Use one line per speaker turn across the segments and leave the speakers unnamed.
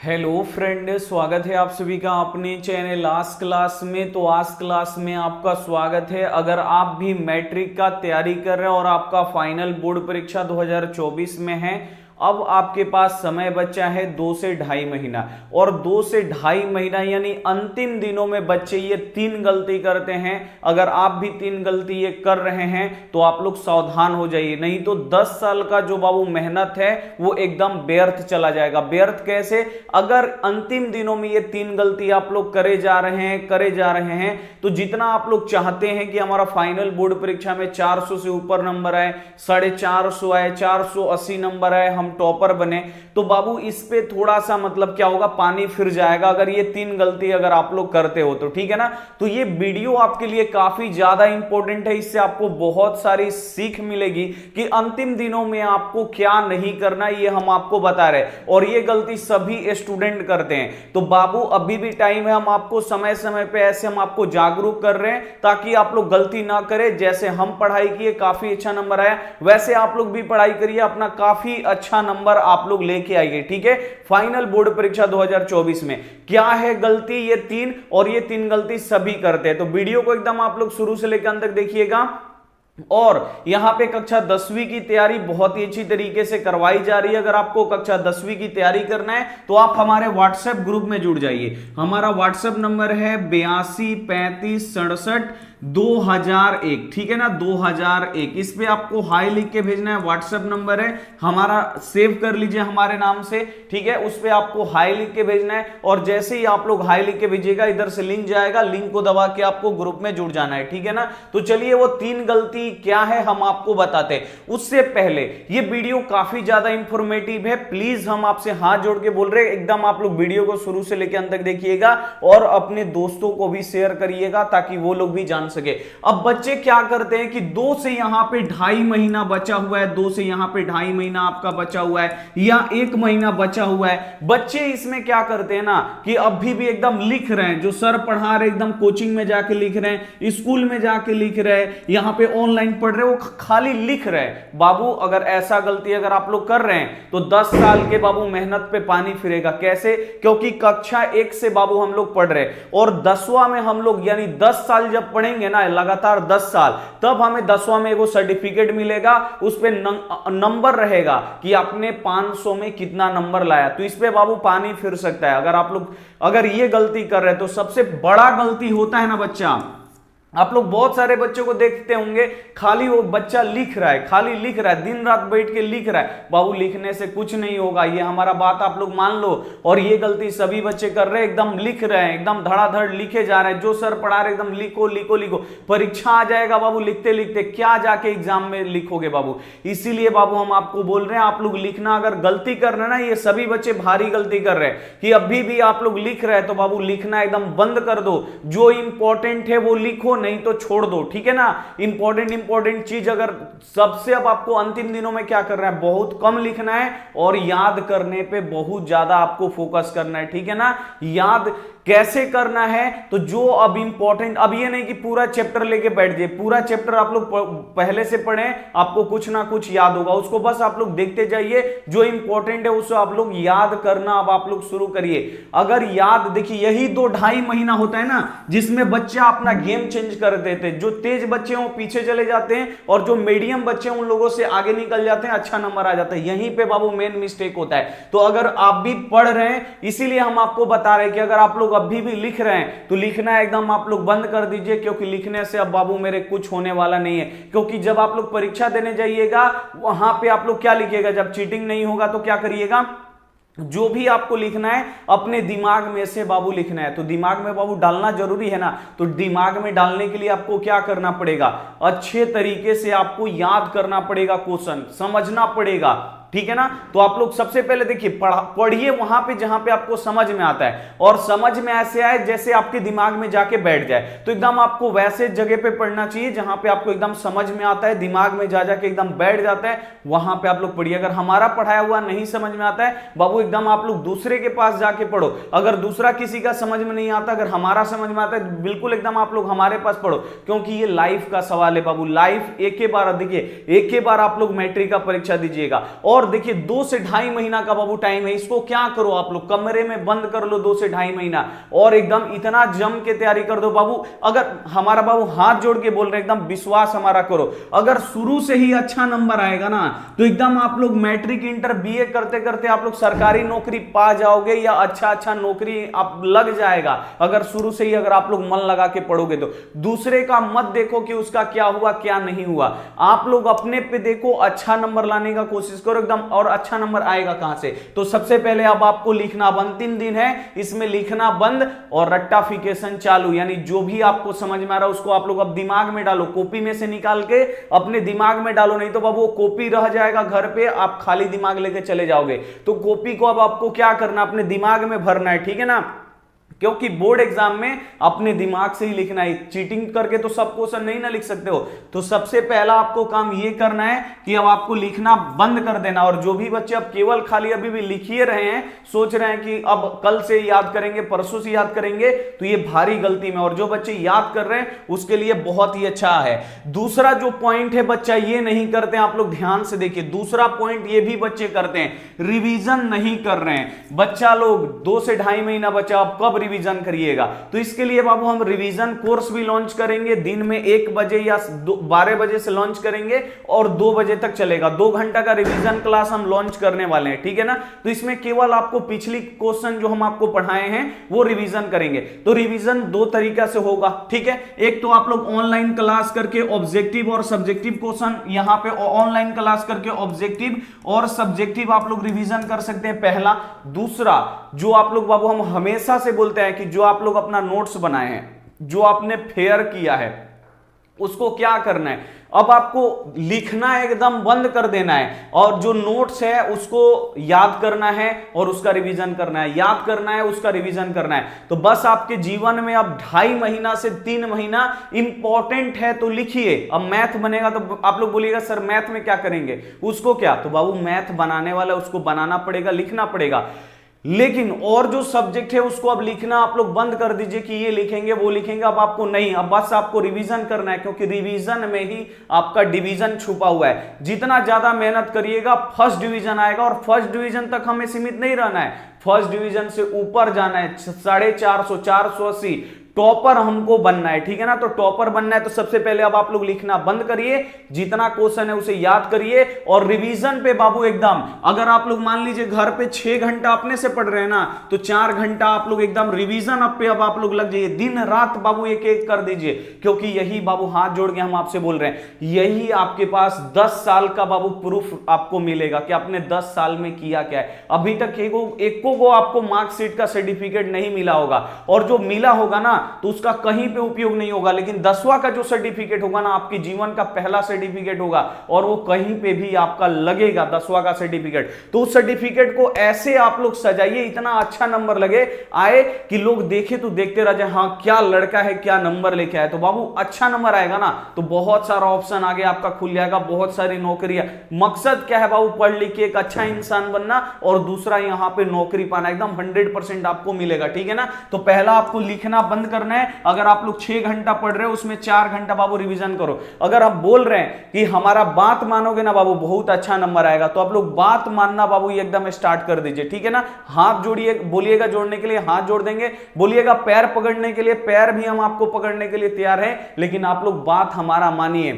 Hello friend, स्वागत है आप सभी का अपने चैनल आज क्लास में। तो आज क्लास में आपका स्वागत है। अगर आप भी मैट्रिक का तैयारी कर रहे हैं और आपका फाइनल बोर्ड परीक्षा 2024 में है, अब आपके पास समय बचा है 2 से ढाई महीना। और 2 से ढाई महीना यानी अंतिम दिनों में बच्चे ये 3 गलती करते हैं। अगर आप भी 3 गलती ये कर रहे हैं तो आप लोग सावधान हो जाइए, नहीं तो 10 साल का जो बाबू मेहनत है वो एकदम व्यर्थ चला जाएगा। व्यर्थ कैसे? अगर अंतिम दिनों में ये 3 गलती आप लोग करे जा रहे हैं तो जितना आप लोग चाहते हैं कि हमारा फाइनल बोर्ड परीक्षा में 400 से ऊपर नंबर आए, 450 आए, 480 नंबर आए, हम टॉपर बने, तो बाबू इस पे थोड़ा सा मतलब क्या होगा, पानी फिर जाएगा अगर ये 3 गलती अगर आप लोग करते हो तो, ठीक है ना। तो ये वीडियो आपके लिए काफी ज्यादा इंपॉर्टेंट है। इससे आपको बहुत सारी सीख मिलेगी कि अंतिम दिनों में आपको क्या नहीं करना, ये हम आपको बता रहे हैं। और ये गलती सभी स्टूडेंट करते हैं। तो बाबू अभी भी टाइम है, हम आपको समय समय पे ऐसे हम आपको जागरूक कर रहे हैं ताकि आप लोग गलती ना करें। जैसे हम पढ़ाई किए, काफी अच्छा नंबर आया, वैसे आप लोग भी पढ़ाई करिए, अपना काफी अच्छा नंबर आप लोग लेके आइए, ठीक है। फाइनल बोर्ड परीक्षा 2024 में क्या है गलती, ये 3, और ये 3 गलती सभी करते हैं। तो वीडियो को एकदम आप लोग शुरू से लेकर अंत तक देखिएगा। और यहां पे कक्षा 10वीं की तैयारी बहुत ही अच्छी तरीके से करवाई जा रही है। अगर आपको कक्षा 10वीं की तैयारी करना है तो आप हमारे व्हाट्सएप ग्रुप में जुड़ जाइए। हमारा व्हाट्सएप नंबर है 8235672001, ठीक है ना, 2001। इस पे आपको हाई लिख के भेजना है। व्हाट्सएप नंबर है हमारा, सेव कर लीजिए हमारे नाम से, ठीक है। उस पे आपको हाई लिख के भेजना है और जैसे ही आप लोग हाई लिख के भेजिएगा इधर से लिंक जाएगा, लिंक को दबा के आपको ग्रुप में जुड़ जाना है, ठीक है ना। तो चलिए वो 3 गलती क्या है हम आपको बताते हैं। उससे पहले ये वीडियो काफी ज्यादा इंफॉर्मेटिव है, प्लीज हम आपसे हाथ जोड़ के बोल रहे हैं एकदम आप लोग वीडियो को शुरू से लेकर अंत तक देखिएगा और अपने दोस्तों को भी शेयर करिएगा ताकि वो लोग भी जान सके। अब बच्चे क्या करते हैं कि 2 से यहां पे ढाई महीना बचा हुआ है, 2 से यहां पे ढाई महीना आपका बचा हुआ है या 1 महीना बचा हुआ है। बच्चे इसमें क्या करते हैं ना कि अभी भी एकदम लिख रहे हैं, जो सर पढ़ा रहे एकदम कोचिंग में जाके लिख रहे हैं, स्कूल में जाके लिख रहे हैं, यहां पे ऑनलाइन पढ़ रहे, वो खाली लिख रहे हैं। बाबू अगर ऐसा गलती अगर आप लोग कर रहे हैं तो 10 साल के बाबू मेहनत पे पानी फिरेगा। कैसे? क्योंकि कक्षा 1 से बाबू हम लोग पढ़ रहे और 10वां में हम लोग यानी 10 साल जब पढ़ेंगे ना, लगातार 10 साल, तब हमें 10वां में वो सर्टिफिकेट मिलेगा, उस पे नंबर रहेगा कि आपने 500 में कितना नंबर लाया। तो इस पे बाबू पानी फिर सकता है अगर आप लोग अगर ये गलती कर रहे हैं। तो सबसे बड़ा गलती होता है ना बच्चा, आप लोग बहुत सारे बच्चों को देखते होंगे खाली वो बच्चा लिख रहा है, खाली लिख रहा है, दिन रात बैठ के लिख रहा है। बाबू लिखने से कुछ नहीं होगा, ये हमारा बात आप लोग मान लो। और ये गलती सभी बच्चे कर रहे हैं, एकदम लिख रहे हैं, एकदम धड़ाधड़ लिखे जा रहे हैं, जो सर पढ़ा रहे एकदम लिखो लिखो लिखो। परीक्षा आ जाएगा बाबू, लिखते लिखते क्या जाके एग्जाम में लिखोगे बाबू। इसीलिए बाबू हम आपको बोल रहे हैं आप लोग लिखना, अगर गलती कर रहे हैं ना, ये सभी बच्चे भारी गलती कर रहे हैं कि अभी भी आप लोग लिख रहे हैं, तो बाबू लिखना एकदम बंद कर दो। जो इंपॉर्टेंट है वो लिखो, नहीं तो छोड़ दो, ठीक है ना। इंपॉर्टेंट चीज अगर सबसे, अब आपको अंतिम दिनों में क्या करना है, बहुत कम लिखना है और याद करने पे बहुत ज्यादा आपको फोकस करना है, ठीक है ना। याद कैसे करना है? तो जो अब इंपॉर्टेंट, अब ये नहीं कि पूरा चैप्टर लेके बैठ जाए, पूरा चैप्टर आप लोग पहले से पढ़ें, आपको कुछ ना कुछ याद होगा, उसको बस आप लोग देखते जाइए। जो इंपॉर्टेंट है उसको आप लोग याद करना अब आप लोग शुरू करिए। अगर याद, देखिए यही 2-2.5 महीना होता है ना जिसमें बच्चा अपना गेम चेंज कर देते हैं। जो तेज बच्चे हैं पीछे चले जाते हैं और जो मीडियम बच्चे हैं उन लोगों से आगे निकल जाते हैं, अच्छा नंबर आ जाता है। यहीं पे बाबू मेन मिस्टेक होता है। तो अगर आप भी पढ़ रहे हैं, इसीलिए हम आपको बता रहे हैं कि अगर आप लोग अभी भी लिख रहे हैं तो लिखना एकदम आप लोग बंद कर दीजिए, क्योंकि लिखने से अब बाबू मेरे कुछ होने वाला नहीं है। क्योंकि जब आप लोग परीक्षा देने जाइएगा वहां पे आप लोग क्या लिखिएगा, जब चीटिंग नहीं होगा तो क्या करिएगा, जो भी आपको लिखना है अपने दिमाग में से बाबू लिखना है। तो दिमाग में बाबू डालना जरूरी है ना। तो दिमाग में डालने के लिए आपको क्या करना पड़ेगा, अच्छे तरीके से आपको याद करना पड़ेगा, क्वेश्चन समझना पड़ेगा, ठीक है ना। तो आप लोग सबसे पहले देखिए, पढ़िए वहां पे जहां पे आपको समझ में आता है, और समझ में ऐसे आए जैसे आपके दिमाग में जाके बैठ जाए। तो एकदम आपको वैसे जगह पे पढ़ना चाहिए जहां पे आपको एकदम समझ में आता है, दिमाग में जा जाके एकदम बैठ जाता है, वहां पे आप लोग पढ़िए। अगर हमारा पढ़ाया हुआ नहीं समझ में आता है बाबू, एकदम आप लोग दूसरे के पास जाके पढ़ो। अगर दूसरा किसी का समझ में नहीं आता, अगर हमारा समझ में आता है, बिल्कुल एकदम आप लोग हमारे पास पढ़ो, क्योंकि ये लाइफ का सवाल है बाबू। लाइफ एक ही बार, देखिए एक ही बार आप लोग मैट्रिक का परीक्षा दीजिएगा। और और देखिए 2 से ढाई महीना का बाबू टाइम है, इसको क्या करो आप लोग, कमरे में बंद कर लो 2 से ढाई महीना और एकदम इतना जम के तैयारी कर दो बाबू। अगर हमारा बाबू हाथ जोड़ के बोल रहे हैं, एकदम विश्वास हमारा करो, अगर शुरू से ही अच्छा नंबर आएगा ना तो एकदम आप लोग मैट्रिक इंटर बीए करते करते आप लोग सरकारी नौकरी पा जाओगे या अच्छा नौकरी आप लग जाएगा, अगर शुरू से ही अगर आप लोग मन लगा के पढ़ोगे तो। दूसरे का मत देखो कि उसका क्या हुआ क्या नहीं हुआ, आप लोग अपने पे देखो, अच्छा नंबर लाने का कोशिश करो एकदम। और अच्छा नंबर आएगा कहां से, तो सबसे पहले अब आपको लिखना बंद, 3 दिन है इसमें लिखना बंद और रट्टाफिकेशन चालू, यानी जो भी आपको समझ में आ रहा है उसको आप लोग अब दिमाग में डालो, कॉपी में से निकाल के अपने दिमाग में डालो, नहीं तो बाबू वो कॉपी रह जाएगा घर पे, आप खाली दिमाग लेके चले जाओगे। तो कॉपी को अब आपको क्या करना, अपने दिमाग में भरना है, ठीक है ना, क्योंकि बोर्ड एग्जाम में अपने दिमाग से ही लिखना है, चीटिंग करके तो सब क्वेश्चन नहीं ना लिख सकते हो। तो सबसे पहला आपको काम ये करना है कि अब आपको लिखना बंद कर देना। और जो भी बच्चे अब केवल खाली अभी भी लिखिए रहे हैं, सोच रहे हैं कि अब कल से याद करेंगे परसों से याद करेंगे, तो ये भारी गलती में। और जो बच्चे याद कर रहे हैं उसके लिए बहुत ही अच्छा है। दूसरा जो पॉइंट है बच्चा ये नहीं करते हैं, आप लोग ध्यान से देखिए, दूसरा पॉइंट ये भी बच्चे करते हैं, रिवीजन नहीं कर रहे हैं। बच्चा लोग 2 से ढाई महीना बच्चा, अब कब रिवीजन करिएगा, तो इसके लिए बाबू हम रिवीजन कोर्स भी लॉन्च करेंगे, दिन में 1 बजे या 12 बजे से लॉन्च करेंगे और 2 बजे तक चलेगा। 2 घंटा का रिवीजन क्लास हम लॉन्च करने वाले हैं, ठीक है ना। तो इसमें केवल आपको पिछली क्वेश्चन जो हम आपको पढ़ाए हैं वो रिवीजन करेंगे। तो रिवीजन 2 तरीका से होगा, ठीक है। एक तो आप लोग ऑनलाइन क्लास करके ऑब्जेक्टिव और सब्जेक्टिव क्वेश्चन, यहां पे ऑनलाइन क्लास करके ऑब्जेक्टिव और सब्जेक्टिव आप लोग रिवीजन कर सकते हैं, पहला। दूसरा जो आप लोग बाबू हम हमेशा से बोलते हैं कि जो आप लोग अपना नोट्स बनाए हैं, जो आपने फेयर किया है, उसको क्या करना है, अब आपको लिखना एकदम बंद कर देना है और जो नोट्स है उसको याद करना है और उसका रिवीजन करना है, याद करना है उसका रिवीजन करना है। तो बस आपके जीवन में अब 2.5 महीना से 3 महीना इंपॉर्टेंट है, तो लिखिए। अब मैथ बनेगा तो आप लोग बोलिएगा सर मैथ में क्या करेंगे, उसको क्या, तो बाबू मैथ बनाने वाला उसको बनाना पड़ेगा, लिखना पड़ेगा। लेकिन और जो सब्जेक्ट है उसको अब लिखना आप लोग बंद कर दीजिए कि ये लिखेंगे वो लिखेंगे, अब आपको नहीं, अब बस आपको रिवीजन करना है, क्योंकि रिवीजन में ही आपका डिवीजन छुपा हुआ है। जितना ज्यादा मेहनत करिएगा फर्स्ट डिवीजन आएगा, और फर्स्ट डिवीजन तक हमें सीमित नहीं रहना है, फर्स्ट डिवीजन से ऊपर जाना है, 450, 480 टॉपर हमको बनना है, ठीक है ना। तो टॉपर बनना है तो सबसे पहले अब आप लोग लिखना बंद करिए, जितना क्वेश्चन है उसे याद करिए और रिवीजन पे बाबू एकदम, अगर आप लोग मान लीजिए घर पे 6 घंटा अपने से पढ़ रहे हैं ना, तो 4 घंटा आप लोग एकदम रिवीजन अब पे अब आप लोग लग जाइए, दिन रात बाबू एक एक कर दीजिए, क्योंकि यही बाबू हाथ जोड़ के हम आपसे बोल रहे हैं, यही आपके पास 10 साल का बाबू प्रूफ आपको मिलेगा कि आपने 10 साल में किया क्या है। अभी तक एको को आपको मार्कशीट का सर्टिफिकेट नहीं मिला होगा, और जो मिला होगा ना तो उसका कहीं पे उपयोग नहीं होगा, लेकिन 10वां का जो सर्टिफिकेट होगा ना आपके जीवन का पहला सर्टिफिकेट होगा और वो कहीं पे भी आपका लगेगा, 10वां का सर्टिफिकेट। तो उस सर्टिफिकेट को ऐसे आप लोग सजाइए, इतना अच्छा नंबर लगे आए कि लोग देखे तो देखते रह जाए, हाँ क्या लड़का है, क्या नंबर लेके आए। तो बाबू अच्छा नंबर आएगा ना तो बहुत सारा ऑप्शन आगे आपका खुल जाएगा, बहुत सारी नौकरियां। मकसद क्या है बाबू, पढ़ लिख के एक अच्छा इंसान बनना और दूसरा यहां पे नौकरी पाना, एकदम 100% आपको मिलेगा, ठीक है ना। तो पहला आपको लिखना बंद करना है। अगर आप लोग 6 घंटा पढ़ रहे हो उसमें 4 घंटा बाबू रिवीजन करो। अगर आप बोल रहे हैं कि हमारा बात मानोगे ना बाबू बहुत अच्छा नंबर आएगा, तो आप लोग बात मानना बाबू एकदम स्टार्ट कर दीजिए, ठीक है ना। हाथ जोड़िए, बोलिएगा जोड़ने के लिए हाथ जोड़ देंगे, बोलिएगा पैर पकड़ने के लिए पैर भी हम आपको पकड़ने के लिए तैयार है, लेकिन आप लोग बात हमारा मानिए,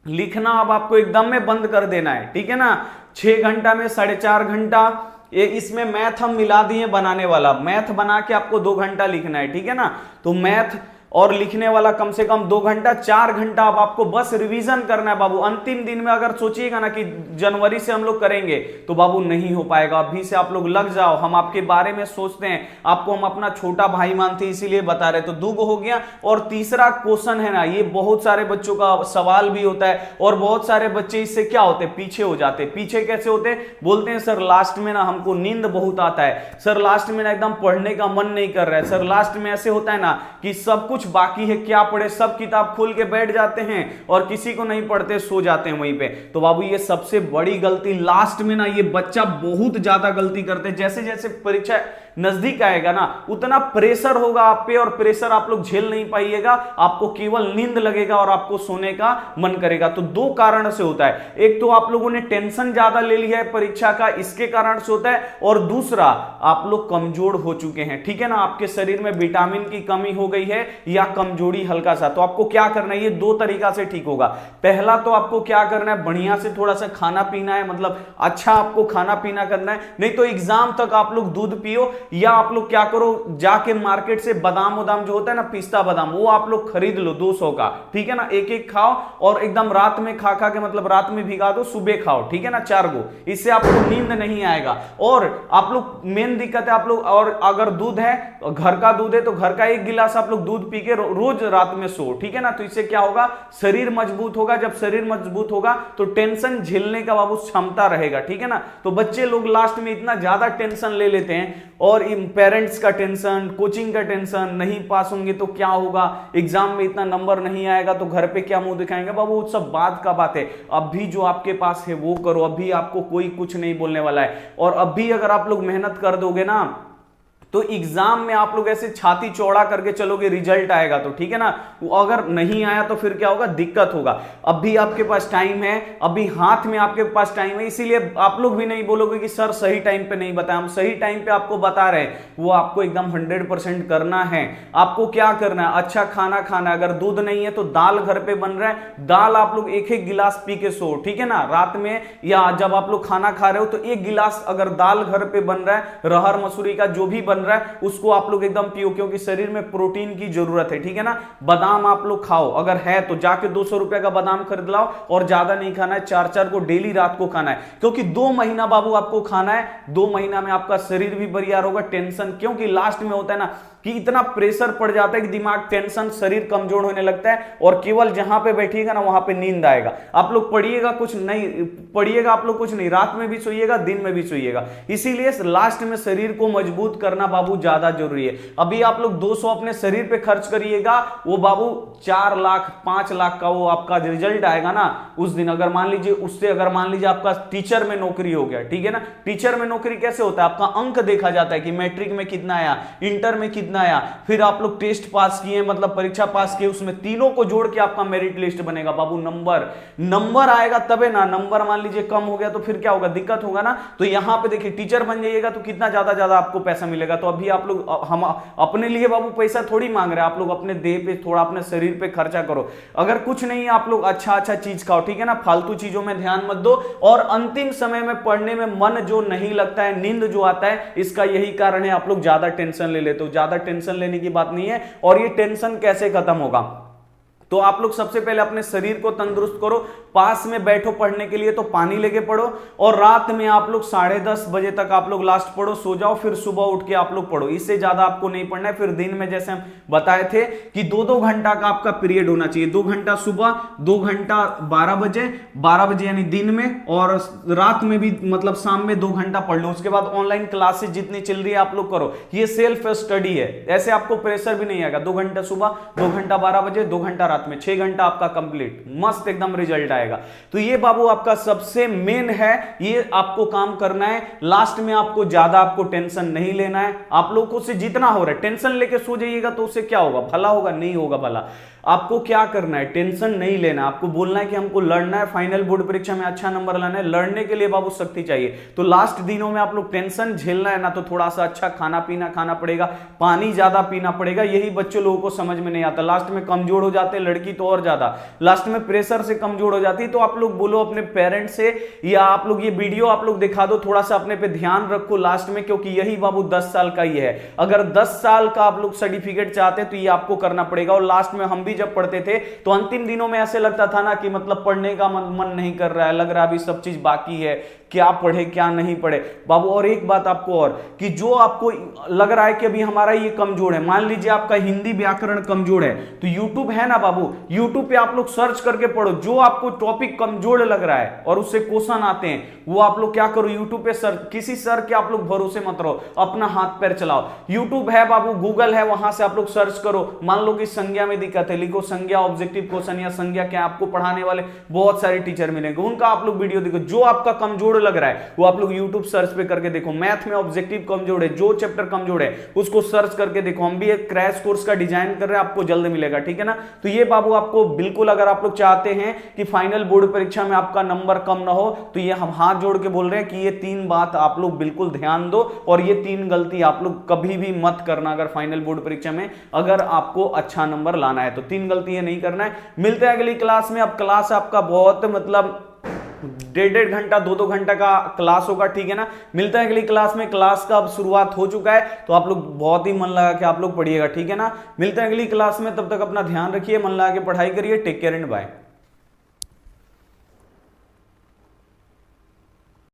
लिखना अब आपको एकदम में बंद कर देना है, ठीक है ना। 6 घंटा में 4.5 घंटा ये इसमें मैथ हम मिला दिए बनाने वाला, मैथ बना के आपको 2 घंटा लिखना है, ठीक है ना। तो मैथ और लिखने वाला कम से कम 2 घंटा, 4 घंटा अब आपको बस रिवीजन करना है बाबू। अंतिम दिन में अगर सोचिएगा ना कि जनवरी से हम लोग करेंगे तो बाबू नहीं हो पाएगा, अभी से आप लोग लग जाओ। हम आपके बारे में सोचते हैं, आपको हम अपना छोटा भाई मानते हैं इसीलिए बता रहे। तो 2 हो गया। और तीसरा क्वेश्चन है ना, ये बहुत सारे बच्चों का सवाल भी होता है और बहुत सारे बच्चे इससे क्या होते हैं, पीछे हो जाते हैं। पीछे कैसे होते हैं, बोलते हैं सर लास्ट में ना हमको नींद बहुत आता है, सर लास्ट में ना एकदम पढ़ने का मन नहीं कर रहा है, सर लास्ट में ऐसे होता है ना कि सब कुछ कुछ बाकी है, क्या पढ़े, सब किताब खोल के बैठ जाते हैं और किसी को नहीं पढ़ते, सो जाते हैं वहीं पे। तो बाबू ये सबसे बड़ी गलती लास्ट में ना ये बच्चा बहुत ज्यादा गलती करते हैं। जैसे जैसे परीक्षा नजदीक आएगा ना उतना प्रेशर होगा आप पे, और प्रेशर आप लोग झेल नहीं पाइएगा, आपको केवल नींद लगेगा और आपको सोने का मन करेगा। तो दो कारण से होता है, एक तो आप लोगों ने टेंशन ज्यादा ले लिया है परीक्षा का, इसके कारण से होता है, और दूसरा आप लोग कमजोर हो चुके हैं, ठीक है ना, आपके शरीर में विटामिन की कमी हो गई है या कमजोरी हल्का सा। तो आपको क्या करना है, ये दो तरीका से ठीक होगा। पहला तो आपको क्या करना है, बढ़िया से थोड़ा सा खाना पीना है, मतलब अच्छा आपको खाना पीना करना है। नहीं तो एग्जाम तक आप लोग दूध पियो, या आप लोग क्या करो, जाके मार्केट से बादाम उदाम जो होता है ना, पिस्ता बादाम, वो आप लोग खरीद लो 200 का, ठीक है ना, एक एक खाओ, और एकदम रात में खा खा के, मतलब रात में भिगा दो, सुबह खाओ, ठीक है ना, 4 गो। इससे आपको नींद नहीं आएगा। और आप लोग मेन दिक्कत है आप लोग, और अगर दूध है, घर का दूध है, तो घर का 1 गिलास आप लोग दूध पी के रोज रात में सो, ठीक है ना। तो इससे क्या होगा, शरीर मजबूत होगा। जब शरीर मजबूत होगा तो टेंशन झेलने का बाबू क्षमता रहेगा, ठीक है ना। तो बच्चे लोग लास्ट में इतना ज्यादा टेंशन ले लेते हैं, और पेरेंट्स का टेंशन, कोचिंग का टेंशन, नहीं पास होंगे तो क्या होगा, एग्जाम में इतना नंबर नहीं आएगा तो घर पे क्या मुंह दिखाएंगे। बाबू वो सब बात का बात है, अभी जो आपके पास है वो करो, अभी आपको कोई कुछ नहीं बोलने वाला है। और अभी अगर आप लोग मेहनत कर दोगे ना तो एग्जाम में आप लोग ऐसे छाती चौड़ा करके चलोगे, रिजल्ट आएगा तो, ठीक है ना। अगर नहीं आया तो फिर क्या होगा, दिक्कत होगा। अभी आपके पास टाइम है, अभी हाथ में आपके पास टाइम है, इसीलिए आप लोग भी नहीं बोलोगे कि सर सही टाइम पे नहीं बताया। हम सही टाइम पे आपको बता रहे हैं, वो आपको एकदम 100% करना है। आपको क्या करना है, अच्छा खाना खाना है। अगर दूध नहीं है तो दाल घर पे बन रहा है, दाल आप लोग 1-1 गिलास पी के सो, ठीक है ना, रात में, या जब आप लोग खाना खा रहे हो तो 1 गिलास अगर दाल घर पे बन रहा है, रहर मसूरी का जो भी बन रहा है, उसको आप लोग एकदम पियो, क्योंकि शरीर में प्रोटीन की जरूरत है, ठीक है ना। बादाम आप लोग खाओ, अगर है तो जाके 200 रुपए का बादाम खरीद लाओ, और ज्यादा नहीं खाना है, 4-4 को डेली रात को खाना है, क्योंकि 2 महीना बाबू आपको खाना है। 2 महीना में आपका शरीर भी बरियार होगा, टेंशन, क्योंकि लास्ट में होता है ना कि इतना प्रेशर पड़ जाता है कि दिमाग टेंशन, शरीर कमजोर होने लगता है, और केवल जहां पे बैठिएगा ना वहां पे नींद आएगा। आप लोग पढ़िएगा कुछ नहीं, पढ़िएगा आप लोग कुछ नहीं, रात में भी सोइएगा, दिन में भी सोइएगा। इसीलिए लास्ट में शरीर को मजबूत करना बाबू ज्यादा जरूरी है। अभी आप लोग 200 अपने शरीर पे खर्च करिएगा, वो बाबू 4 लाख 5 लाख का वो आपका रिजल्ट आएगा ना उस दिन। अगर मान लीजिए उससे, अगर मान लीजिए आपका टीचर में नौकरी हो गया, ठीक है ना, टीचर में नौकरी कैसे होता है, आपका अंक देखा जाता है कि मैट्रिक में कितना आया, इंटर में कितना आया, फिर आप लोग टेस्ट पास किए, मतलब परीक्षा पास किए, उसमें तीनों को जोड़ के आपका मेरिट लिस्ट बनेगा बाबू। नंबर आएगा तबे ना, नंबर मान लीजिए कम हो गया तो फिर क्या होगा, दिक्कत होगा ना। तो यहां पे देखिए टीचर बन जाइएगा तो कितना ज्यादा आपको पैसा मिलेगा। तो अभी आप लोग, हम अपने लिए बाबू पैसा थोड़ी मांग रहे हैं, आप लोग अपने देह पे, थोड़ा अपने शरीर पे खर्चा करो। अगर कुछ नहीं है आप लोग अच्छा चीज खाओ, ठीक है ना, फालतू चीजों में ध्यान मत दो। और अंतिम समय में पढ़ने में मन जो नहीं लगता है, नींद जो आता है, इसका यही कारण है, आप लोग ज्यादा टेंशन ले लेते हो। ज्यादा टेंशन लेने की बात नहीं है। और ये टेंशन कैसे खत्म होगा, तो आप लोग सबसे पहले अपने शरीर को तंदुरुस्त करो। पास में बैठो पढ़ने के लिए तो पानी लेके पढ़ो, और रात में आप लोग 10:30 बजे तक आप लोग लास्ट पढ़ो, सो जाओ, फिर सुबह उठ के आप लोग पढ़ो। इससे ज्यादा आपको नहीं पढ़ना है। फिर दिन में जैसे हम बताए थे कि 2-2 घंटा का आपका पीरियड होना चाहिए, 2 घंटा सुबह, 2 घंटा 12 बजे यानी दिन में, और रात में भी, मतलब शाम में 2 घंटा पढ़ लो। उसके बाद ऑनलाइन क्लासेस जितनी चल रही है आप लोग करो, ये सेल्फ स्टडी है, ऐसे आपको प्रेशर भी नहीं आएगा। 2 घंटा सुबह, 2 घंटा 12 बजे, 2 घंटा रात में, 6 घंटा आपका कंप्लीट, मस्त एकदम रिजल्ट आएगा। तो ये बाबू आपका सबसे मेन है, ये आपको काम करना है। लास्ट में आपको ज्यादा आपको टेंशन नहीं लेना है। आप लोगों से जितना हो रहा है, टेंशन लेके सो जाइएगा तो उससे क्या होगा, भला होगा, नहीं होगा भला। आपको क्या करना है, टेंशन नहीं लेना, आपको बोलना है कि हमको लड़ना है, फाइनल बोर्ड परीक्षा में अच्छा नंबर लाना है। लड़ने के लिए बाबू शक्ति चाहिए। तो लास्ट दिनों में आप लोग टेंशन झेलना है ना, तो थोड़ा सा अच्छा खाना पीना खाना पड़ेगा, पानी ज्यादा पीना पड़ेगा। यही बच्चे लोगों को समझ में नहीं आता, लास्ट में कमजोर हो जाते हैं, लड़की तो और ज्यादा लास्ट में प्रेशर से कमजोर हो जाती है। तो आप लोग बोलो अपने पेरेंट्स से, या आप लोग ये वीडियो आप लोग दिखा दो, थोड़ा सा अपने पे ध्यान रखो लास्ट में, क्योंकि यही बाबू 10 साल का ही है। अगर 10 साल का आप लोग सर्टिफिकेट चाहते हैं तो ये आपको करना पड़ेगा। और लास्ट में हम भी जब पढ़ते थे तो अंतिम दिनों में ऐसे लगता था ना कि मतलब पढ़ने का मन नहीं कर रहा है, लग रहा है अभी सब चीज बाकी है, क्या पढ़े क्या नहीं पढ़े बाबू। और एक बात आपको और कि जो आपको लग रहा है कि अभी हमारा ये कमजोर है, मान लीजिए आपका हिंदी व्याकरण कमजोर है, तो यूट्यूब है ना बाबू, यूट्यूब पे आप लोग सर्च करके पढ़ो। जो आपको टॉपिक कमजोर लग रहा है और उससे क्वेश्चन आते हैं, वो आप लोग क्या करो, यूट्यूब पे सर्च, किसी सर के आप लोग भरोसे मत रहो, अपना हाथ पैर चलाओ। यूट्यूब है बाबू, गूगल है, वहां से आप लोग सर्च करो। मान लो कि संज्ञा में दिक्कत है, लिखो संज्ञा ऑब्जेक्टिव क्वेश्चन या संज्ञा क्या, आपको पढ़ाने वाले बहुत सारे टीचर मिलेंगे, उनका आप लोग वीडियो देखो। जो आपका कमजोर लग रहा है वो आप लोग यूट्यूब सर्च पे करके देखो। मैथ में ऑब्जेक्टिव कमजोर है, जो चैप्टर कमजोर है उसको सर्च करके देखो। हम भी एक क्रैश कोर्स का डिजाइन कर रहे हैं, आपको जल्द मिलेगा, ठीक है ना। तो ये बाबू आपको बिल्कुल, अगर आप लोग चाहते हैं कि फाइनल बोर्ड परीक्षा में आपका नंबर कम ना हो, तो ये हम हाथ जोड़ के बोल रहे हैं कि ये 3 बात आप लोग बिल्कुल ध्यान दो, और ये 3 गलती आप लोग कभी भी मत करना अगर फाइनल बोर्ड परीक्षा में अगर आपको अच्छा नंबर लाना है तो। 3 गलती ये नहीं करना है। मिलते हैं अगली क्लास में। अब क्लास आपका बहुत मतलब 1.5 घंटा 2 घंटा का क्लास होगा, ठीक है ना। मिलता है अगली क्लास में। क्लास का अब शुरुआत हो चुका है, तो आप लोग बहुत ही मन लगा के आप लोग पढ़िएगा, ठीक है ना। मिलते हैं अगली क्लास में, तब तक अपना ध्यान रखिए, मन लगा के पढ़ाई करिए। Take care and bye.